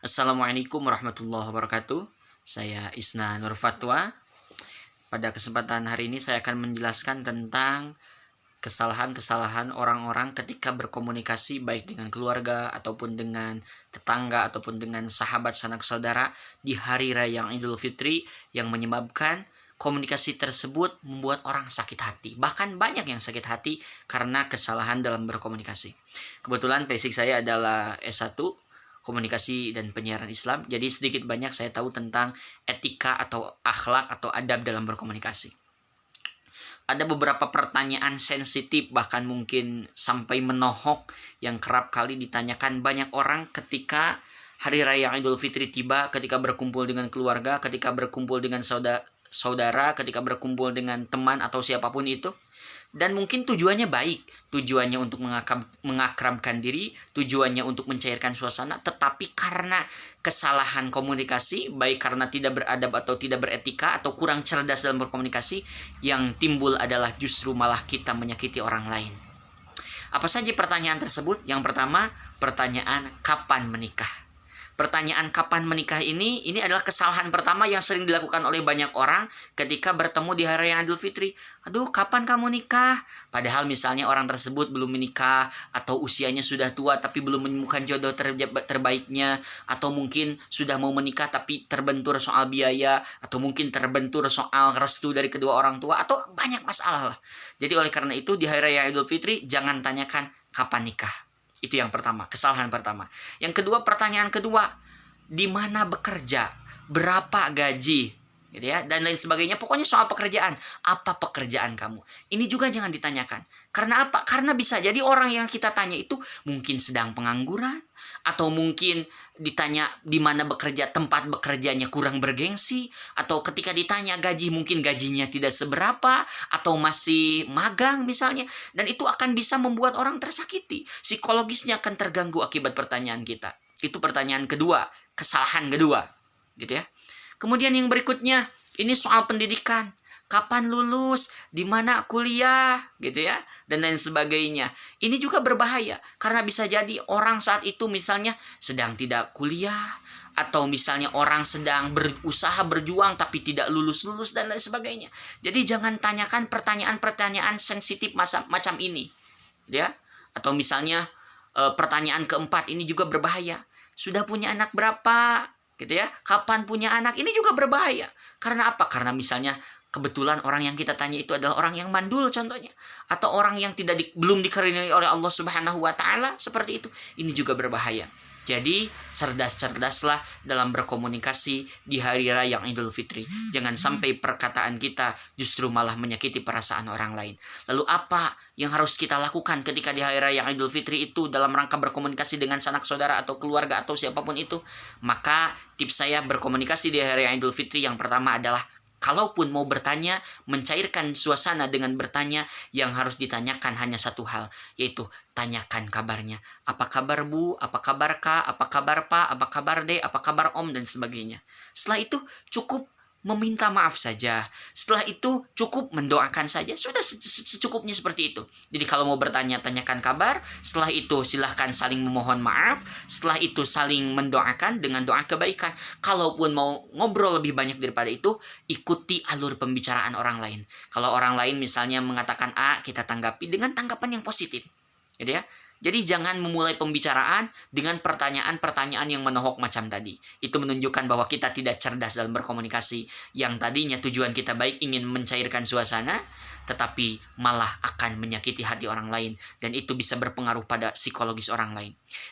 Assalamualaikum warahmatullahi wabarakatuh. Saya Isna Nur Fatwa. Pada kesempatan hari ini saya akan menjelaskan tentang kesalahan-kesalahan orang-orang ketika berkomunikasi baik dengan keluarga ataupun dengan tetangga ataupun dengan sahabat sanak saudara di hari raya Idul Fitri yang menyebabkan komunikasi tersebut membuat orang sakit hati. Bahkan banyak yang sakit hati karena kesalahan dalam berkomunikasi. Kebetulan basic saya adalah S1 komunikasi dan penyiaran Islam. Jadi sedikit banyak saya tahu tentang etika atau akhlak atau adab dalam berkomunikasi. Ada beberapa pertanyaan sensitif bahkan mungkin sampai menohok yang kerap kali ditanyakan banyak orang ketika hari raya Idul Fitri tiba, ketika berkumpul dengan keluarga, ketika berkumpul dengan saudara, ketika berkumpul dengan teman atau siapapun itu. Dan mungkin tujuannya baik, tujuannya untuk mengakrabkan diri, tujuannya untuk mencairkan suasana, tetapi karena kesalahan komunikasi, baik karena tidak beradab atau tidak beretika atau kurang cerdas dalam berkomunikasi, yang timbul adalah justru malah kita menyakiti orang lain. Apa saja pertanyaan tersebut? Yang pertama, pertanyaan kapan menikah. Pertanyaan kapan menikah ini adalah kesalahan pertama yang sering dilakukan oleh banyak orang ketika bertemu di hari raya Idul Fitri. Aduh, kapan kamu nikah? Padahal misalnya orang tersebut belum menikah atau usianya sudah tua tapi belum menemukan jodoh terbaiknya, atau mungkin sudah mau menikah tapi terbentur soal biaya, atau mungkin terbentur soal restu dari kedua orang tua, atau banyak masalah lah. Jadi oleh karena itu di hari raya Idul Fitri jangan tanyakan kapan nikah. Itu yang pertama, kesalahan pertama. Yang kedua, pertanyaan kedua, di mana bekerja, berapa gaji, gitu ya, dan lain sebagainya. Pokoknya soal pekerjaan, apa pekerjaan kamu? Ini juga jangan ditanyakan. Karena apa? Karena bisa jadi orang yang kita tanya itu mungkin sedang pengangguran, atau mungkin ditanya di mana bekerja, tempat bekerjanya kurang bergengsi, atau ketika ditanya gaji mungkin gajinya tidak seberapa, atau masih magang misalnya, dan itu akan bisa membuat orang tersakiti, psikologisnya akan terganggu akibat pertanyaan kita. Itu pertanyaan kedua, kesalahan kedua, gitu ya. Kemudian yang berikutnya, ini soal pendidikan. Kapan lulus, di mana kuliah, gitu ya, dan lain sebagainya. Ini juga berbahaya karena bisa jadi orang saat itu misalnya sedang tidak kuliah, atau misalnya orang sedang berusaha berjuang tapi tidak lulus-lulus dan lain sebagainya. Jadi jangan tanyakan pertanyaan-pertanyaan sensitif macam ini, gitu ya. Atau misalnya pertanyaan keempat ini juga berbahaya. Sudah punya anak berapa? Gitu ya. Kapan punya anak? Ini juga berbahaya. Karena apa? Karena misalnya kebetulan orang yang kita tanya itu adalah orang yang mandul contohnya, atau orang yang belum dikaruniai oleh Allah Subhanahu wa taala, seperti itu. Ini juga berbahaya. Jadi cerdas-cerdaslah dalam berkomunikasi di hari raya Idul Fitri. Jangan sampai perkataan kita justru malah menyakiti perasaan orang lain. Lalu apa yang harus kita lakukan ketika di hari raya Idul Fitri itu dalam rangka berkomunikasi dengan sanak saudara atau keluarga atau siapapun itu? Maka tips saya berkomunikasi di hari raya Idul Fitri yang pertama adalah, kalaupun mau bertanya, mencairkan suasana dengan bertanya, yang harus ditanyakan hanya satu hal, yaitu tanyakan kabarnya. Apa kabar Bu? Apa kabar Kak? Apa kabar Pak? Apa kabar Dek? Apa kabar Om? Dan sebagainya. Setelah itu cukup meminta maaf saja. Setelah itu cukup mendoakan saja. Sudah secukupnya seperti itu. Jadi kalau mau bertanya, tanyakan kabar. Setelah itu silahkan saling memohon maaf. Setelah itu saling mendoakan dengan doa kebaikan. Kalaupun mau ngobrol lebih banyak daripada itu, ikuti alur pembicaraan orang lain. Kalau orang lain misalnya mengatakan A, kita tanggapi dengan tanggapan yang positif. Gitu ya. Jadi jangan memulai pembicaraan dengan pertanyaan-pertanyaan yang menohok macam tadi. Itu menunjukkan bahwa kita tidak cerdas dalam berkomunikasi. Yang tadinya tujuan kita baik, ingin mencairkan suasana, tetapi malah akan menyakiti hati orang lain. Dan itu bisa berpengaruh pada psikologis orang lain.